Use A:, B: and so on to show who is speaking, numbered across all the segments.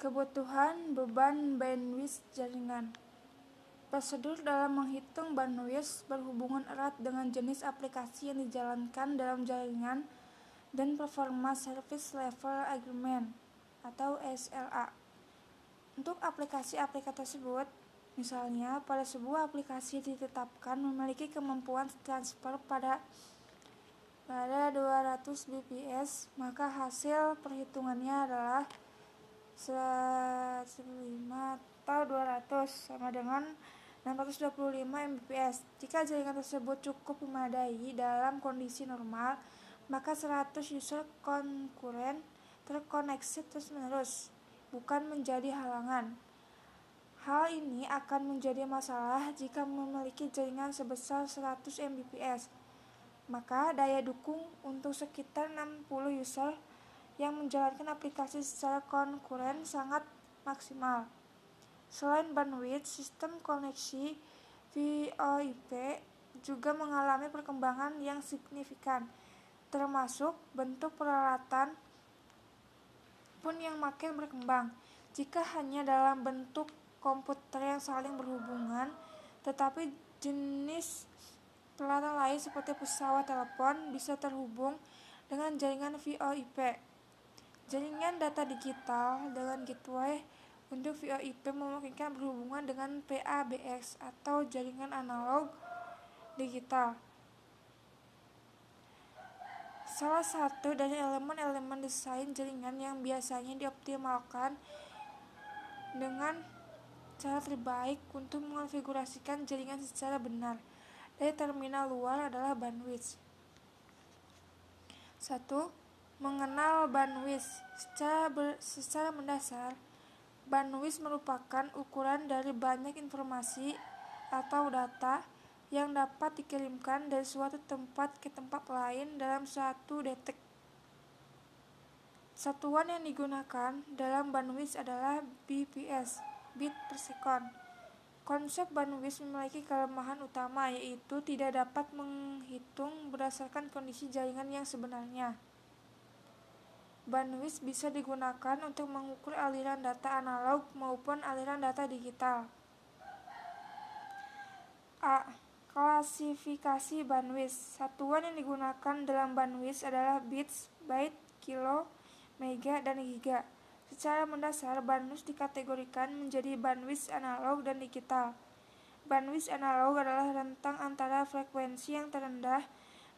A: Kebutuhan beban bandwidth jaringan. Prosedur dalam menghitung bandwidth berhubungan erat dengan jenis aplikasi yang dijalankan dalam jaringan dan performa Service Level Agreement atau SLA. Untuk aplikasi-aplikasi tersebut, misalnya pada sebuah aplikasi ditetapkan memiliki kemampuan transfer pada 200 bps, maka hasil perhitungannya adalah 105 atau 200 sama dengan 625 Mbps. Jika jaringan tersebut cukup memadai dalam kondisi normal, maka 100 user konkuren terkoneksi terus-menerus, bukan menjadi halangan. Hal ini akan menjadi masalah jika memiliki jaringan sebesar 100 Mbps. Maka daya dukung untuk sekitar 60 user yang menjalankan aplikasi secara konkuren sangat maksimal. Selain bandwidth, sistem koneksi VoIP juga mengalami perkembangan yang signifikan, termasuk bentuk peralatan pun yang makin berkembang. Jika hanya dalam bentuk komputer yang saling berhubungan, tetapi jenis peralatan lain seperti pesawat telepon bisa terhubung dengan jaringan VoIP. Jaringan data digital dengan gateway untuk VoIP memungkinkan berhubungan dengan PABX atau jaringan analog digital. Salah satu dari elemen-elemen desain jaringan yang biasanya dioptimalkan dengan cara terbaik untuk mengonfigurasikan jaringan secara benar dari terminal luar adalah bandwidth. 1. Mengenal bandwidth. Secara mendasar, bandwidth merupakan ukuran dari banyak informasi atau data yang dapat dikirimkan dari suatu tempat ke tempat lain dalam satu detik. Satuan yang digunakan dalam bandwidth adalah bps, bit per second. Konsep bandwidth memiliki kelemahan utama, yaitu tidak dapat menghitung berdasarkan kondisi jaringan yang sebenarnya. Bandwidth bisa digunakan untuk mengukur aliran data analog maupun aliran data digital. A. Klasifikasi bandwidth. Satuan yang digunakan dalam bandwidth adalah bits, byte, kilo, mega, dan giga. Secara mendasar, bandwidth dikategorikan menjadi bandwidth analog dan digital. Bandwidth analog adalah rentang antara frekuensi yang terendah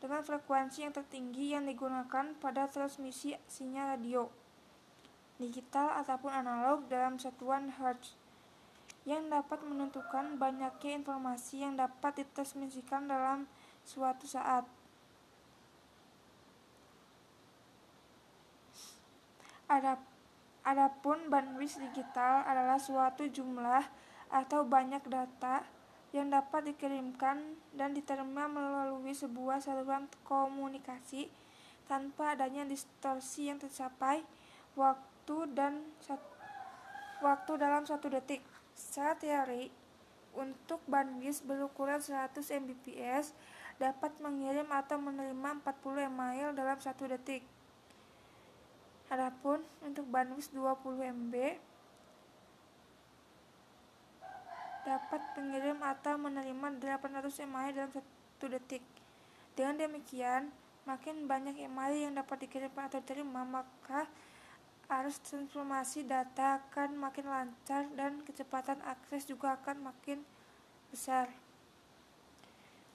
A: dengan frekuensi yang tertinggi yang digunakan pada transmisi sinyal radio. Digital ataupun analog dalam satuan hertz, yang dapat menentukan banyaknya informasi yang dapat ditransmisikan dalam suatu saat. Adapun bandwidth digital adalah suatu jumlah atau banyak data yang dapat dikirimkan dan diterima melalui sebuah saluran komunikasi tanpa adanya distorsi yang tercapai waktu dalam satu detik. Secara teori, untuk bandwidth berukuran 100 Mbps dapat mengirim atau menerima 40 email dalam satu detik. Adapun untuk bandwidth 20 MB dapat mengirim atau menerima 800 email dalam satu detik. Dengan demikian, makin banyak email yang dapat dikirimkan atau diterima, maka arus transformasi data akan makin lancar dan kecepatan akses juga akan makin besar.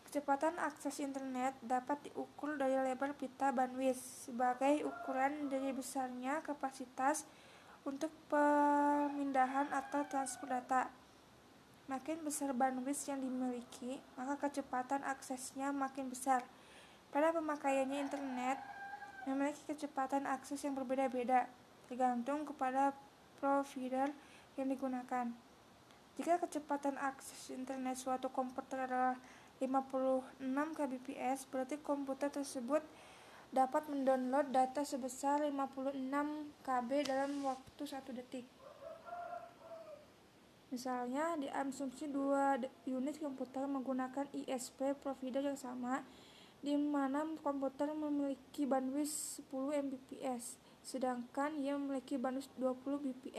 A: Kecepatan akses internet dapat diukur dari lebar pita bandwidth sebagai ukuran dari besarnya kapasitas untuk pemindahan atau transfer data. Makin besar bandwidth yang dimiliki, maka kecepatan aksesnya makin besar. Pada pemakaiannya, internet memiliki kecepatan akses yang berbeda-beda, tergantung kepada provider yang digunakan. Jika kecepatan akses internet suatu komputer adalah 56 kbps, berarti komputer tersebut dapat mendownload data sebesar 56 KB dalam waktu 1 detik. Misalnya, diasumsi dua unit komputer menggunakan ISP provider yang sama, di mana komputer memiliki bandwidth 10 Mbps, sedangkan ia memiliki bandwidth 20 bps.